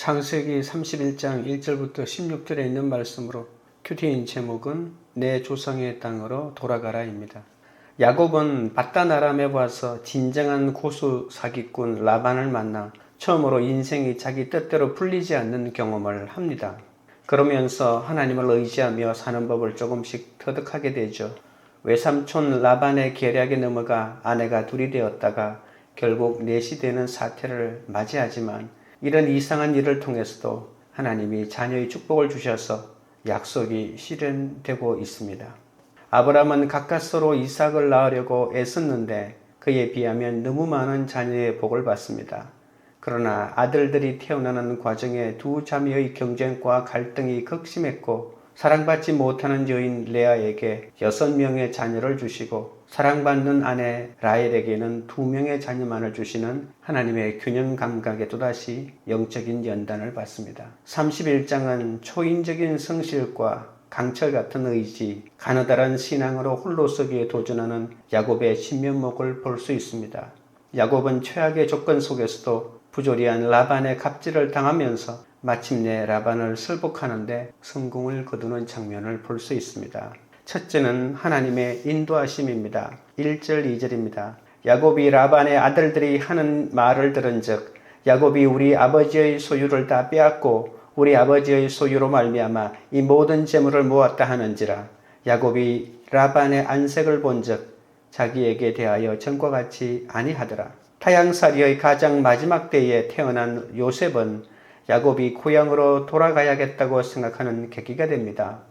창세기 31장 1절부터 16절에 있는 말씀으로 큐티인 제목은 내 조상의 땅으로 돌아가라입니다. 야곱은 밧단 아람에 와서 진정한 고수 사기꾼 라반을 만나 처음으로 인생이 자기 뜻대로 풀리지 않는 경험을 합니다. 그러면서 하나님을 의지하며 사는 법을 조금씩 터득하게 되죠. 외삼촌 라반의 계략에 넘어가 아내가 둘이 되었다가 결국 넷이 되는 사태를 맞이하지만 이런 이상한 일을 통해서도 하나님이 자녀의 축복을 주셔서 약속이 실현되고 있습니다. 아브라함은 가까스로 이삭을 낳으려고 애썼는데 그에 비하면 너무 많은 자녀의 복을 받습니다. 그러나 아들들이 태어나는 과정에 두 자매의 경쟁과 갈등이 극심했고 사랑받지 못하는 여인 레아에게 6명의 자녀를 주시고 사랑받는 아내 라헬에게는 2명의 자녀만을 주시는 하나님의 균형 감각에 또다시 영적인 연단을 받습니다. 31장은 초인적인 성실과 강철 같은 의지, 가느다란 신앙으로 홀로서기에 도전하는 야곱의 신면목을 볼 수 있습니다. 야곱은 최악의 조건 속에서도 부조리한 라반의 갑질을 당하면서 마침내 라반을 설복하는데 성공을 거두는 장면을 볼 수 있습니다. 첫째는 하나님의 인도하심입니다. 1절 2절입니다. 야곱이 라반의 아들들이 하는 말을 들은 즉 야곱이 우리 아버지의 소유를 다 빼앗고 우리 아버지의 소유로 말미암아 이 모든 재물을 모았다 하는지라. 야곱이 라반의 안색을 본 즉 자기에게 대하여 전과 같이 아니하더라. 타향살이의 가장 마지막 때에 태어난 요셉은 야곱이 고향으로 돌아가야겠다고 생각하는 계기가 됩니다.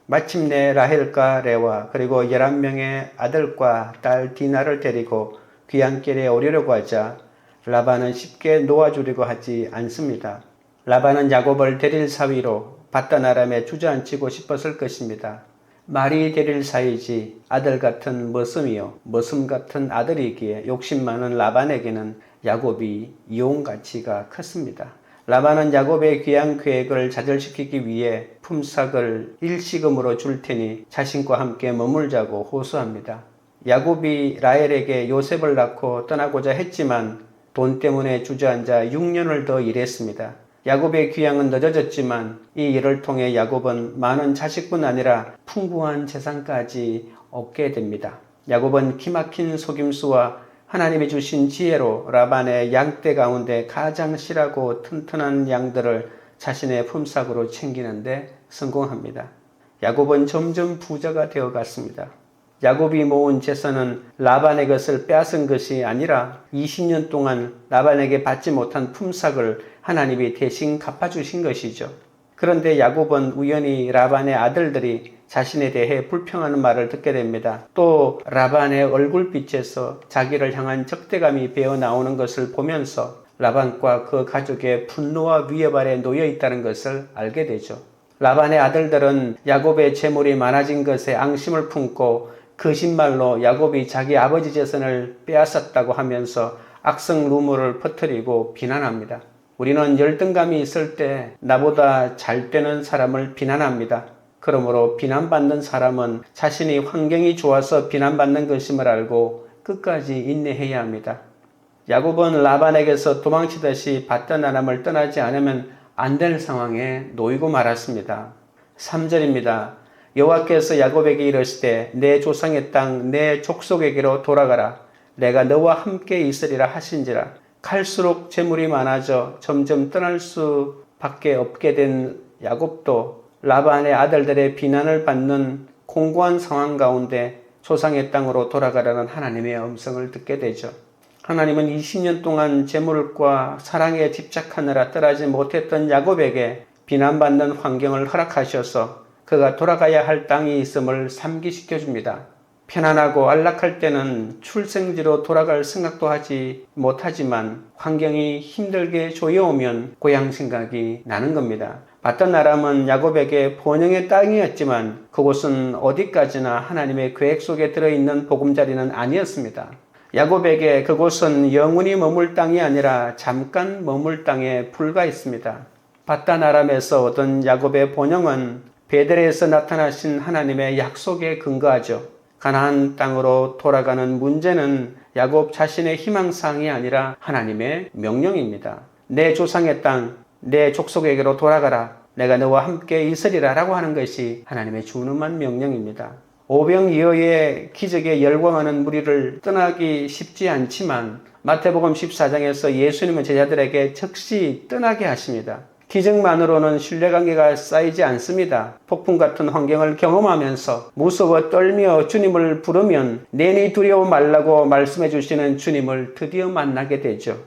마침내 라헬과 레와 그리고 11명의 아들과 딸 디나를 데리고 귀향길에 오려고 하자 라반은 쉽게 놓아주려고 하지 않습니다. 라반은 야곱을 데릴 사위로 밧단 아람에 주저앉히고 싶었을 것입니다. 말이 데릴 사이지 아들 같은 머슴이요 머슴 같은 아들이기에 욕심 많은 라반에게는 야곱이 이용 가치가 컸습니다. 라반은 야곱의 귀향 계획을 좌절시키기 위해 품삯을 일시금으로 줄 테니 자신과 함께 머물자고 호소합니다. 야곱이 라헬에게 요셉을 낳고 떠나고자 했지만 돈 때문에 주저앉아 6년을 더 일했습니다. 야곱의 귀향은 늦어졌지만 이 일을 통해 야곱은 많은 자식뿐 아니라 풍부한 재산까지 얻게 됩니다. 야곱은 기막힌 속임수와 하나님이 주신 지혜로 라반의 양떼 가운데 가장 실하고 튼튼한 양들을 자신의 품삯으로 챙기는데 성공합니다. 야곱은 점점 부자가 되어갔습니다. 야곱이 모은 재산은 라반의 것을 빼앗은 것이 아니라 20년 동안 라반에게 받지 못한 품삯을 하나님이 대신 갚아주신 것이죠. 그런데 야곱은 우연히 라반의 아들들이 자신에 대해 불평하는 말을 듣게 됩니다. 또 라반의 얼굴빛에서 자기를 향한 적대감이 배어 나오는 것을 보면서 라반과 그 가족의 분노와 위협 아래 놓여 있다는 것을 알게 되죠. 라반의 아들들은 야곱의 재물이 많아진 것에 앙심을 품고 거짓말로 야곱이 자기 아버지 재산을 빼앗았다고 하면서 악성 루머를 퍼뜨리고 비난합니다. 우리는 열등감이 있을 때 나보다 잘 되는 사람을 비난합니다. 그러므로 비난받는 사람은 자신이 환경이 좋아서 비난받는 것임을 알고 끝까지 인내해야 합니다. 야곱은 라반에게서 도망치듯이 밧단 아람을 떠나지 않으면 안 될 상황에 놓이고 말았습니다. 3절입니다. 여호와께서 야곱에게 이르시되 내 조상의 땅 내 족속에게로 돌아가라. 내가 너와 함께 있으리라 하신지라. 갈수록 재물이 많아져 점점 떠날 수밖에 없게 된 야곱도 라반의 아들들의 비난을 받는 공고한 상황 가운데 조상의 땅으로 돌아가라는 하나님의 음성을 듣게 되죠. 하나님은 20년 동안 재물과 사랑에 집착하느라 떠나지 못했던 야곱에게 비난받는 환경을 허락하셔서 그가 돌아가야 할 땅이 있음을 상기시켜 줍니다. 편안하고 안락할 때는 출생지로 돌아갈 생각도 하지 못하지만 환경이 힘들게 조여오면 고향 생각이 나는 겁니다. 밧단 아람은 야곱에게 본영의 땅이었지만 그곳은 어디까지나 하나님의 계획 속에 들어있는 보금자리는 아니었습니다. 야곱에게 그곳은 영원히 머물 땅이 아니라 잠깐 머물 땅에 불과했습니다. 밧단 아람에서 얻은 야곱의 본영은 베델에서 나타나신 하나님의 약속에 근거하죠. 가나안 땅으로 돌아가는 문제는 야곱 자신의 희망사항이 아니라 하나님의 명령입니다. 내 조상의 땅, 내 족속에게로 돌아가라. 내가 너와 함께 있으리라 라고 하는 것이 하나님의 준엄한 명령입니다. 오병이어의 기적에 열광하는 무리를 떠나기 쉽지 않지만 마태복음 14장에서 예수님은 제자들에게 즉시 떠나게 하십니다. 기적만으로는 신뢰관계가 쌓이지 않습니다. 폭풍 같은 환경을 경험하면서 무서워 떨며 주님을 부르면 내니 두려워 말라고 말씀해 주시는 주님을 드디어 만나게 되죠.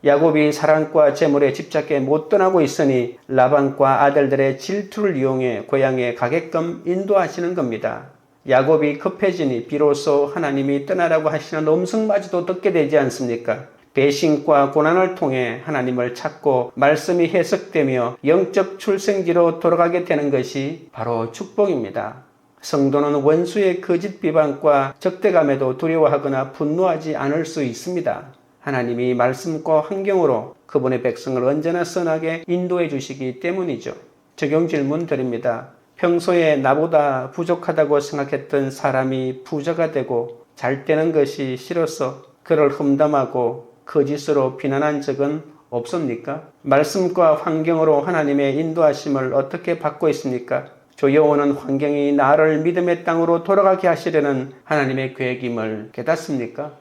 야곱이 사랑과 재물에 집착해 못 떠나고 있으니 라반과 아들들의 질투를 이용해 고향에 가게끔 인도하시는 겁니다. 야곱이 급해지니 비로소 하나님이 떠나라고 하시는 음성마저도 듣게 되지 않습니까? 배신과 고난을 통해 하나님을 찾고 말씀이 해석되며 영적 출생지로 돌아가게 되는 것이 바로 축복입니다. 성도는 원수의 거짓 비방과 적대감에도 두려워하거나 분노하지 않을 수 있습니다. 하나님이 말씀과 환경으로 그분의 백성을 언제나 선하게 인도해 주시기 때문이죠. 적용 질문 드립니다. 평소에 나보다 부족하다고 생각했던 사람이 부자가 되고 잘 되는 것이 싫어서 그를 험담하고 거짓으로 비난한 적은 없습니까? 말씀과 환경으로 하나님의 인도하심을 어떻게 받고 있습니까? 조여오는 환경이 나를 믿음의 땅으로 돌아가게 하시려는 하나님의 계획임을 깨닫습니까?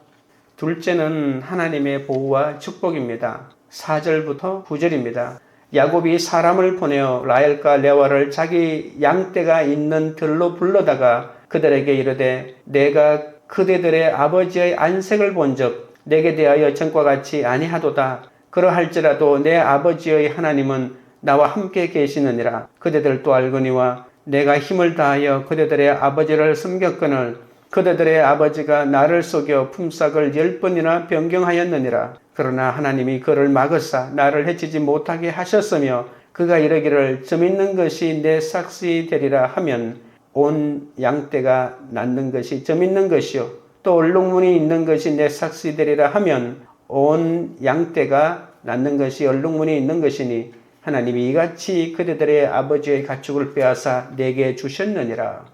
둘째는 하나님의 보호와 축복입니다. 4절부터 9절입니다. 야곱이 사람을 보내어 라헬과 레아를 자기 양떼가 있는 들로 불러다가 그들에게 이르되 내가 그대들의 아버지의 안색을 본즉 내게 대하여 전과 같이 아니하도다. 그러할지라도 내 아버지의 하나님은 나와 함께 계시느니라. 그대들도 알거니와 내가 힘을 다하여 그대들의 아버지를 섬겼거늘 그대들의 아버지가 나를 속여 품삯을 10번이나 변경하였느니라. 그러나 하나님이 그를 막으사 나를 해치지 못하게 하셨으며 그가 이르기를 점 있는 것이 내 삭시 되리라 하면 온 양떼가 낳는 것이 점 있는 것이요 또 얼룩무늬 있는 것이 내 삭시 되리라 하면 온 양떼가 낳는 것이 얼룩무늬 있는 것이니 하나님이 이같이 그대들의 아버지의 가축을 빼앗아 내게 주셨느니라.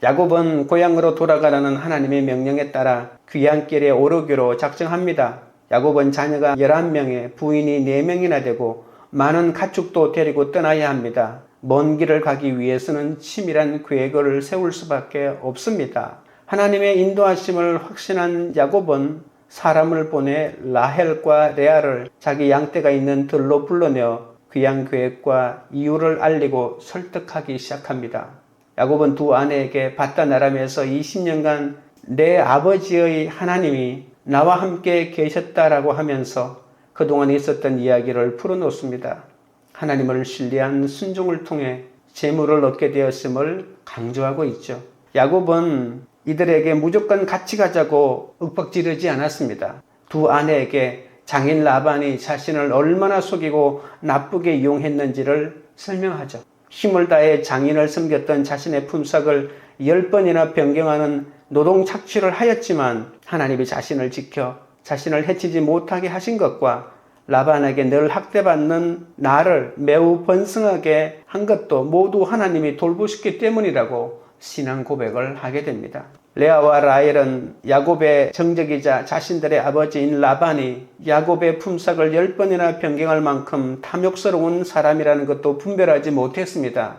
야곱은 고향으로 돌아가라는 하나님의 명령에 따라 귀향길에 오르기로 작정합니다. 야곱은 자녀가 11명에 부인이 4명이나 되고 많은 가축도 데리고 떠나야 합니다. 먼 길을 가기 위해서는 치밀한 계획을 세울 수밖에 없습니다. 하나님의 인도하심을 확신한 야곱은 사람을 보내 라헬과 레아를 자기 양떼가 있는 들로 불러내어 귀향 계획과 이유를 알리고 설득하기 시작합니다. 야곱은 두 아내에게 바단 아람에서 20년간 내 아버지의 하나님이 나와 함께 계셨다라고 하면서 그동안 있었던 이야기를 풀어놓습니다. 하나님을 신뢰한 순종을 통해 재물을 얻게 되었음을 강조하고 있죠. 야곱은 이들에게 무조건 같이 가자고 윽박지르지 않았습니다. 두 아내에게 장인 라반이 자신을 얼마나 속이고 나쁘게 이용했는지를 설명하죠. 힘을 다해 장인을 섬겼던 자신의 품삯을 10번이나 변경하는 노동 착취를 하였지만 하나님이 자신을 지켜 자신을 해치지 못하게 하신 것과 라반에게 늘 학대받는 나를 매우 번성하게 한 것도 모두 하나님이 돌보셨기 때문이라고 신앙 고백을 하게 됩니다. 레아와 라헬은 야곱의 정적이자 자신들의 아버지인 라반이 야곱의 품삯을 10번이나 변경할 만큼 탐욕스러운 사람이라는 것도 분별하지 못했습니다.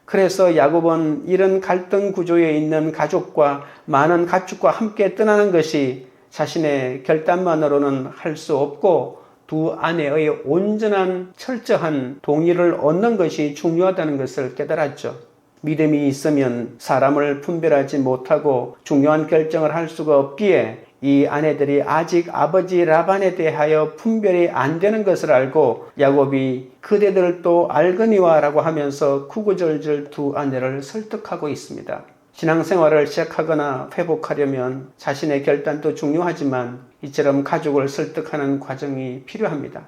그래서 야곱은 이런 갈등 구조에 있는 가족과 많은 가축과 함께 떠나는 것이 자신의 결단만으로는 할 수 없고 두 아내의 온전한 철저한 동의를 얻는 것이 중요하다는 것을 깨달았죠. 믿음이 있으면 사람을 분별하지 못하고 중요한 결정을 할 수가 없기에 이 아내들이 아직 아버지 라반에 대하여 분별이 안 되는 것을 알고 야곱이 그대들도 알거니와 라고 하면서 구구절절 두 아내를 설득하고 있습니다. 신앙생활을 시작하거나 회복하려면 자신의 결단도 중요하지만 이처럼 가족을 설득하는 과정이 필요합니다.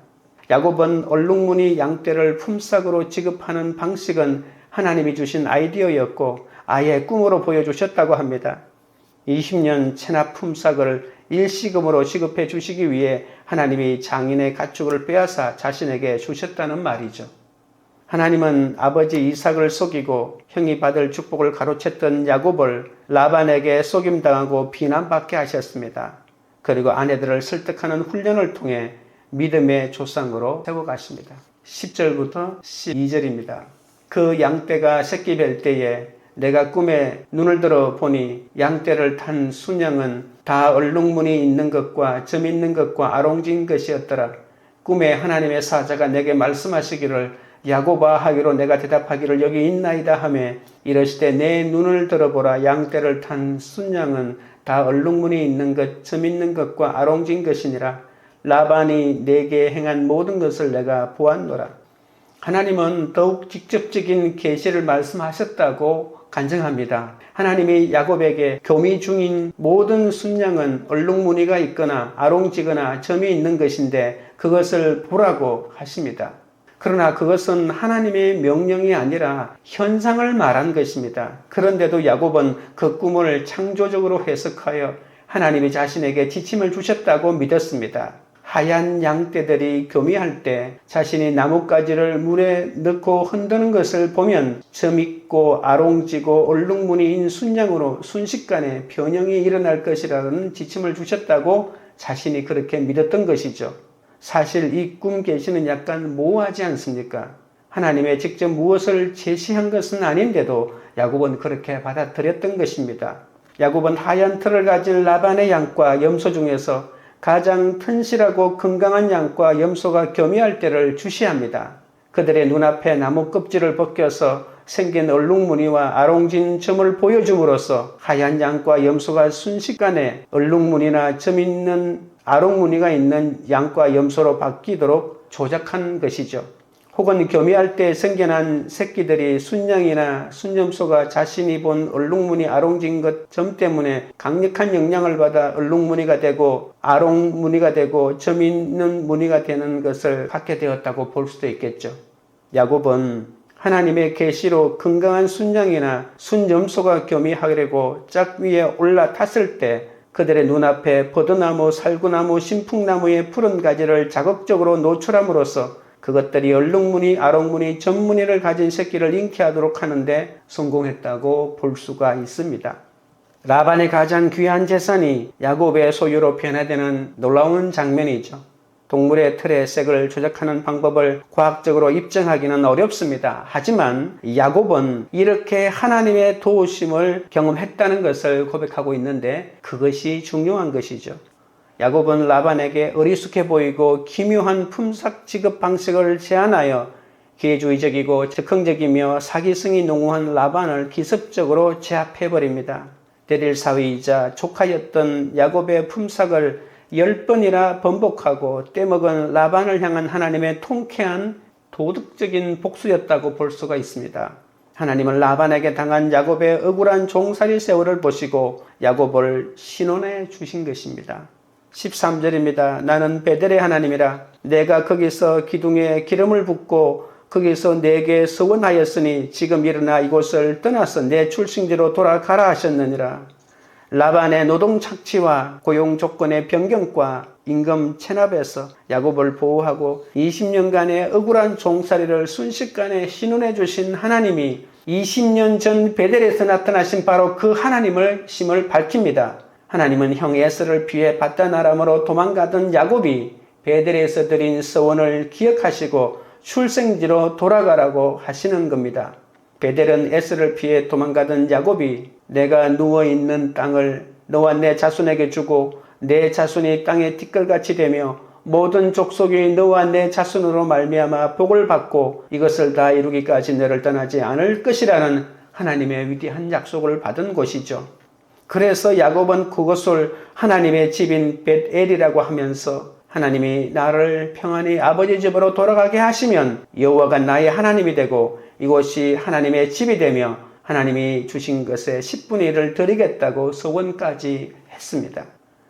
야곱은 얼룩무늬 양떼를 품삯으로 지급하는 방식은 하나님이 주신 아이디어였고 아예 꿈으로 보여주셨다고 합니다. 20년 체납 품삯을 일시금으로 지급해 주시기 위해 하나님이 장인의 가축을 빼앗아 자신에게 주셨다는 말이죠. 하나님은 아버지 이삭을 속이고 형이 받을 축복을 가로챘던 야곱을 라반에게 속임당하고 비난받게 하셨습니다. 그리고 아내들을 설득하는 훈련을 통해 믿음의 조상으로 세워가십니다. 10절부터 12절입니다. 그 양떼가 새끼 뵐 때에 내가 꿈에 눈을 들어 보니 양떼를 탄 순양은 다 얼룩무늬 있는 것과 점 있는 것과 아롱진 것이었더라. 꿈에 하나님의 사자가 내게 말씀하시기를 야곱아 하기로 내가 대답하기를 여기 있나이다 하며 이르시되 내 눈을 들어보라. 양떼를 탄 순양은 다 얼룩무늬 있는 것, 점 있는 것과 아롱진 것이니라. 라반이 내게 행한 모든 것을 내가 보았노라. 하나님은 더욱 직접적인 계시를 말씀하셨다고 간증합니다. 하나님이 야곱에게 교미 중인 모든 순양은 얼룩무늬가 있거나 아롱지거나 점이 있는 것인데 그것을 보라고 하십니다. 그러나 그것은 하나님의 명령이 아니라 현상을 말한 것입니다. 그런데도 야곱은 그 꿈을 창조적으로 해석하여 하나님이 자신에게 지침을 주셨다고 믿었습니다. 하얀 양떼들이 교미할 때 자신이 나뭇가지를 물에 넣고 흔드는 것을 보면 점 있고 아롱지고 얼룩무늬인 순양으로 순식간에 변형이 일어날 것이라는 지침을 주셨다고 자신이 그렇게 믿었던 것이죠. 사실 이 꿈 계시는 약간 모호하지 않습니까? 하나님의 직접 무엇을 제시한 것은 아닌데도 야곱은 그렇게 받아들였던 것입니다. 야곱은 하얀 털을 가진 라반의 양과 염소 중에서 가장 튼실하고 건강한 양과 염소가 교미할 때를 주시합니다. 그들의 눈앞에 나무 껍질을 벗겨서 생긴 얼룩무늬와 아롱진 점을 보여줌으로써 하얀 양과 염소가 순식간에 얼룩무늬나 점 있는 아롱무늬가 있는 양과 염소로 바뀌도록 조작한 것이죠. 혹은 교미할 때 생겨난 새끼들이 순양이나 순염소가 자신이 본 얼룩무늬 아롱진 것 점 때문에 강력한 영향을 받아 얼룩무늬가 되고 아롱무늬가 되고 점 있는 무늬가 되는 것을 갖게 되었다고 볼 수도 있겠죠. 야곱은 하나님의 계시로 건강한 순양이나 순염소가 교미하려고 짝 위에 올라탔을 때 그들의 눈앞에 버드나무, 살구나무, 신풍나무의 푸른 가지를 자극적으로 노출함으로써 그것들이 얼룩무늬, 아롱무늬, 점무늬를 가진 새끼를 잉태하도록 하는데 성공했다고 볼 수가 있습니다. 라반의 가장 귀한 재산이 야곱의 소유로 변화되는 놀라운 장면이죠. 동물의 털의 색을 조작하는 방법을 과학적으로 입증하기는 어렵습니다. 하지만 야곱은 이렇게 하나님의 도우심을 경험했다는 것을 고백하고 있는데 그것이 중요한 것이죠. 야곱은 라반에게 어리숙해 보이고 기묘한 품삯 지급 방식을 제안하여 기회주의적이고 즉흥적이며 사기성이 농후한 라반을 기습적으로 제압해버립니다. 대릴 사위이자 조카였던 야곱의 품삯을 10번이나 번복하고 떼먹은 라반을 향한 하나님의 통쾌한 도덕적인 복수였다고 볼 수가 있습니다. 하나님은 라반에게 당한 야곱의 억울한 종살이 세월을 보시고 야곱을 신원해 주신 것입니다. 13절입니다. 나는 베델의 하나님이라. 내가 거기서 기둥에 기름을 붓고 거기서 내게 서원하였으니 지금 일어나 이곳을 떠나서 내 출생지로 돌아가라 하셨느니라. 라반의 노동 착취와 고용 조건의 변경과 임금 체납에서 야곱을 보호하고 20년간의 억울한 종살이를 순식간에 신원해 주신 하나님이 20년 전 베델에서 나타나신 바로 그 하나님을 심을 밝힙니다. 하나님은 형 에서를 피해 바다나람으로 도망가던 야곱이 베델에서 드린 서원을 기억하시고 출생지로 돌아가라고 하시는 겁니다. 베델은 에서를 피해 도망가던 야곱이 내가 누워있는 땅을 너와 내 자손에게 주고 내 자손이 땅에 티끌같이 되며 모든 족속이 너와 내 자손으로 말미암아 복을 받고 이것을 다 이루기까지 너를 떠나지 않을 것이라는 하나님의 위대한 약속을 받은 곳이죠. 그래서 야곱은 그것을 하나님의 집인 벳엘이라고 하면서 하나님이 나를 평안히 아버지 집으로 돌아가게 하시면 여호와가 나의 하나님이 되고 이곳이 하나님의 집이 되며 하나님이 주신 것의 10분의 1을 드리겠다고 서원까지 했습니다.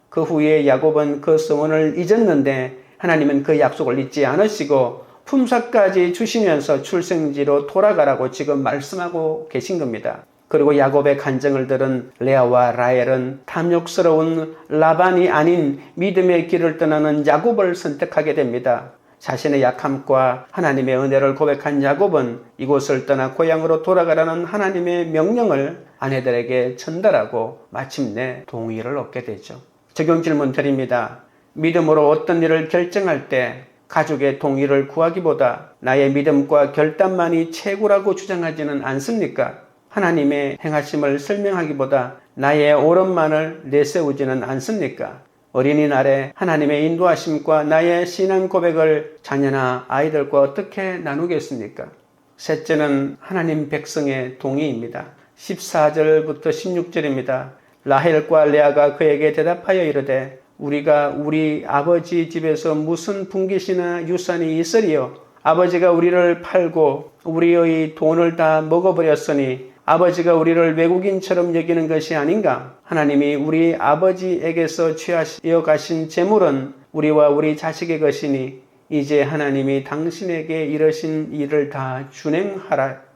그 후에 야곱은 그 서원을 잊었는데 하나님은 그 약속을 잊지 않으시고 품삯까지 주시면서 출생지로 돌아가라고 지금 말씀하고 계신 겁니다. 그리고 야곱의 간증을 들은 레아와 라헬은 탐욕스러운 라반이 아닌 믿음의 길을 떠나는 야곱을 선택하게 됩니다. 자신의 약함과 하나님의 은혜를 고백한 야곱은 이곳을 떠나 고향으로 돌아가라는 하나님의 명령을 아내들에게 전달하고 마침내 동의를 얻게 되죠. 적용 질문 드립니다. 믿음으로 어떤 일을 결정할 때 가족의 동의를 구하기보다 나의 믿음과 결단만이 최고라고 주장하지는 않습니까? 하나님의 행하심을 설명하기보다 나의 옳음만을 내세우지는 않습니까? 어린이날에 하나님의 인도하심과 나의 신앙 고백을 자녀나 아이들과 어떻게 나누겠습니까? 셋째는 하나님 백성의 동의입니다. 14절부터 16절입니다. 라헬과 레아가 그에게 대답하여 이르되 우리가 우리 아버지 집에서 무슨 분깃이나 유산이 있으리요? 아버지가 우리를 팔고 우리의 돈을 다 먹어버렸으니 아버지가 우리를 외국인처럼 여기는 것이 아닌가? 하나님이 우리 아버지에게서 취하여 가신 재물은 우리와 우리 자식의 것이니 이제 하나님이 당신에게 이러신 일을 다 준행하라.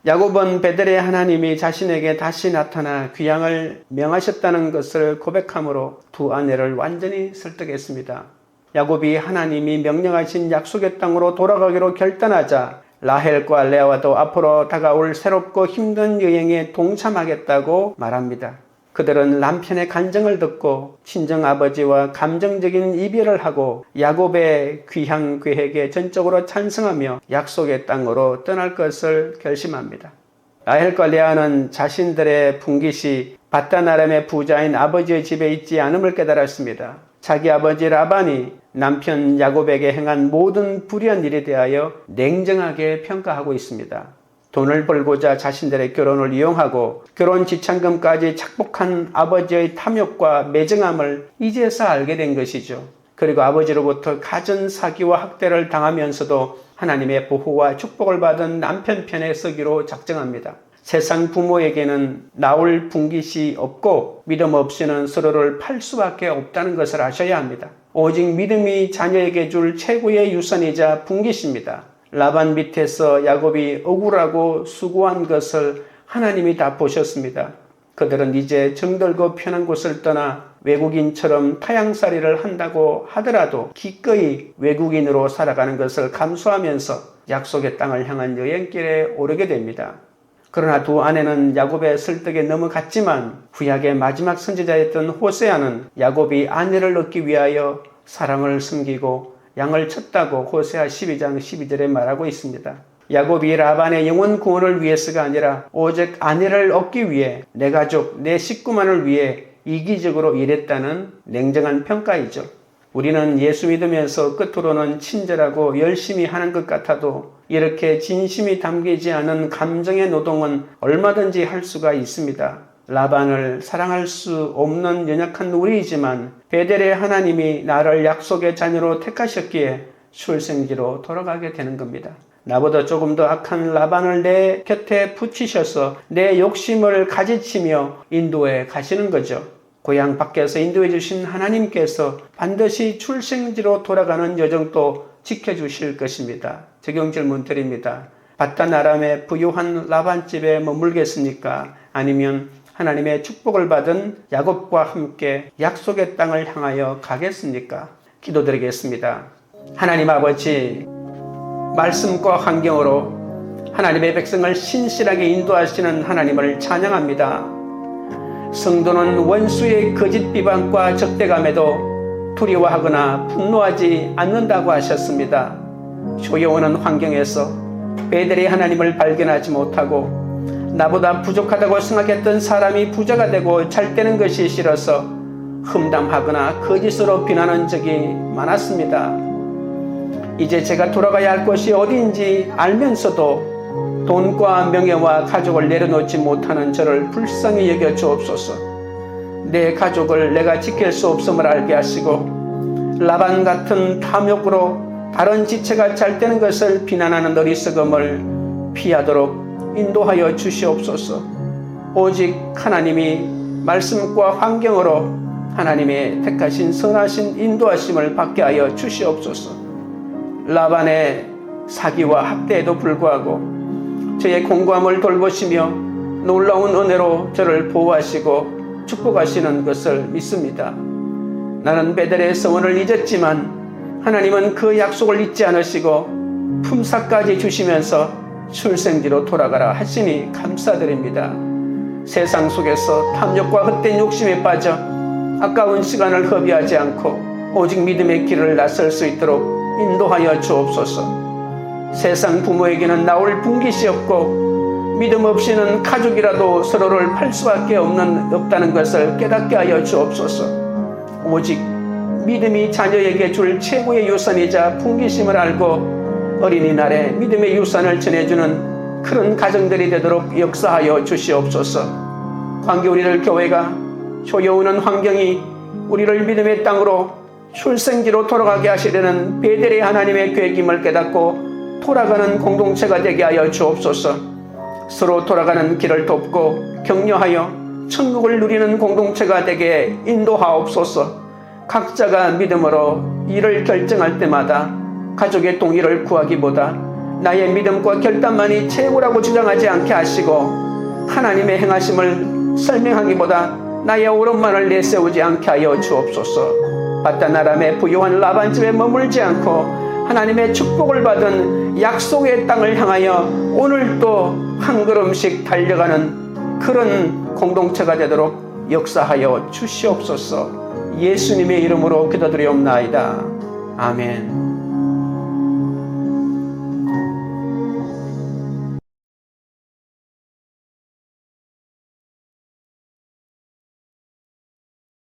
야곱은 베델의 하나님이 자신에게 다시 나타나 귀향을 명하셨다는 것을 고백함으로 두 아내를 완전히 설득했습니다. 야곱이 하나님이 명령하신 약속의 땅으로 돌아가기로 결단하자 라헬과 레아와도 앞으로 다가올 새롭고 힘든 여행에 동참하겠다고 말합니다. 그들은 남편의 간증을 듣고 친정아버지와 감정적인 이별을 하고 야곱의 귀향 계획에 전적으로 찬성하며 약속의 땅으로 떠날 것을 결심합니다. 라헬과 레아는 자신들의 분깃이 바단 아람의 부자인 아버지의 집에 있지 않음을 깨달았습니다. 자기 아버지 라반이 남편 야곱에게 행한 모든 불의한 일에 대하여 냉정하게 평가하고 있습니다. 돈을 벌고자 자신들의 결혼을 이용하고 결혼 지참금까지 착복한 아버지의 탐욕과 매정함을 이제서 알게 된 것이죠. 그리고 아버지로부터 가전 사기와 학대를 당하면서도 하나님의 보호와 축복을 받은 남편 편에 서기로 작정합니다. 세상 부모에게는 나올 분깃이 없고 믿음 없이는 서로를 팔 수밖에 없다는 것을 아셔야 합니다. 오직 믿음이 자녀에게 줄 최고의 유산이자 분깃입니다. 라반 밑에서 야곱이 억울하고 수고한 것을 하나님이 다 보셨습니다. 그들은 이제 정들고 편한 곳을 떠나 외국인처럼 타향살이를 한다고 하더라도 기꺼이 외국인으로 살아가는 것을 감수하면서 약속의 땅을 향한 여행길에 오르게 됩니다. 그러나 두 아내는 야곱의 설득에 넘어갔지만 구약의 마지막 선지자였던 호세아는 야곱이 아내를 얻기 위하여 사랑을 숨기고 양을 쳤다고 호세아 12장 12절에 말하고 있습니다. 야곱이 라반의 영혼 구원을 위해서가 아니라 오직 아내를 얻기 위해 내 가족, 내 식구만을 위해 이기적으로 일했다는 냉정한 평가이죠. 우리는 예수 믿으면서 끝으로는 친절하고 열심히 하는 것 같아도 이렇게 진심이 담기지 않은 감정의 노동은 얼마든지 할 수가 있습니다. 라반을 사랑할 수 없는 연약한 우리이지만 베델의 하나님이 나를 약속의 자녀로 택하셨기에 출생지로 돌아가게 되는 겁니다. 나보다 조금 더 악한 라반을 내 곁에 붙이셔서 내 욕심을 가지치며 인도해 가시는 거죠. 고향 밖에서 인도해 주신 하나님께서 반드시 출생지로 돌아가는 여정도 지켜주실 것입니다. 적용 질문 드립니다. 바단 아람의 부유한 라반집에 머물겠습니까? 아니면 하나님의 축복을 받은 야곱과 함께 약속의 땅을 향하여 가겠습니까? 기도드리겠습니다. 하나님 아버지, 말씀과 환경으로 하나님의 백성을 신실하게 인도하시는 하나님을 찬양합니다. 성도는 원수의 거짓 비방과 적대감에도 두려워하거나 분노하지 않는다고 하셨습니다. 조여오는 환경에서 베델의 하나님을 발견하지 못하고 나보다 부족하다고 생각했던 사람이 부자가 되고 잘 되는 것이 싫어서 흠담하거나 거짓으로 비난한 적이 많았습니다. 이제 제가 돌아가야 할 곳이 어디인지 알면서도 돈과 명예와 가족을 내려놓지 못하는 저를 불쌍히 여겨 주옵소서. 내 가족을 내가 지킬 수 없음을 알게 하시고 라반 같은 탐욕으로 다른 지체가 잘 되는 것을 비난하는 어리석음을 피하도록 인도하여 주시옵소서. 오직 하나님이 말씀과 환경으로 하나님의 택하신 선하신 인도하심을 받게 하여 주시옵소서. 라반의 사기와 학대에도 불구하고 저의 공고함을 돌보시며 놀라운 은혜로 저를 보호하시고 축복하시는 것을 믿습니다. 나는 베델의 서원을 잊었지만 하나님은 그 약속을 잊지 않으시고 품삯까지 주시면서 출생지로 돌아가라 하시니 감사드립니다. 세상 속에서 탐욕과 헛된 욕심에 빠져 아까운 시간을 허비하지 않고 오직 믿음의 길을 나설 수 있도록 인도하여 주옵소서. 세상 부모에게는 나올 분깃이 없고 믿음 없이는 가족이라도 서로를 팔 수밖에 없다는 것을 깨닫게 하여 주옵소서. 오직 믿음이 자녀에게 줄 최고의 유산이자 분깃임을 알고 어린이날에 믿음의 유산을 전해주는 그런 가정들이 되도록 역사하여 주시옵소서. 관계 우리를 교회가 조여오는 환경이 우리를 믿음의 땅으로 출생지로 돌아가게 하시려는 베델의 하나님의 계획임을 깨닫고 돌아가는 공동체가 되게 하여 주옵소서. 서로 돌아가는 길을 돕고 격려하여 천국을 누리는 공동체가 되게 인도하옵소서. 각자가 믿음으로 일을 결정할 때마다 가족의 동의를 구하기보다 나의 믿음과 결단만이 최고라고 주장하지 않게 하시고 하나님의 행하심을 설명하기보다 나의 옳음만을 내세우지 않게 하여 주옵소서. 바단 아람의 부유한 라반집에 머물지 않고 하나님의 축복을 받은 약속의 땅을 향하여 오늘도 한 걸음씩 달려가는 그런 공동체가 되도록 역사하여 주시옵소서. 예수님의 이름으로 기도드리옵나이다. 아멘.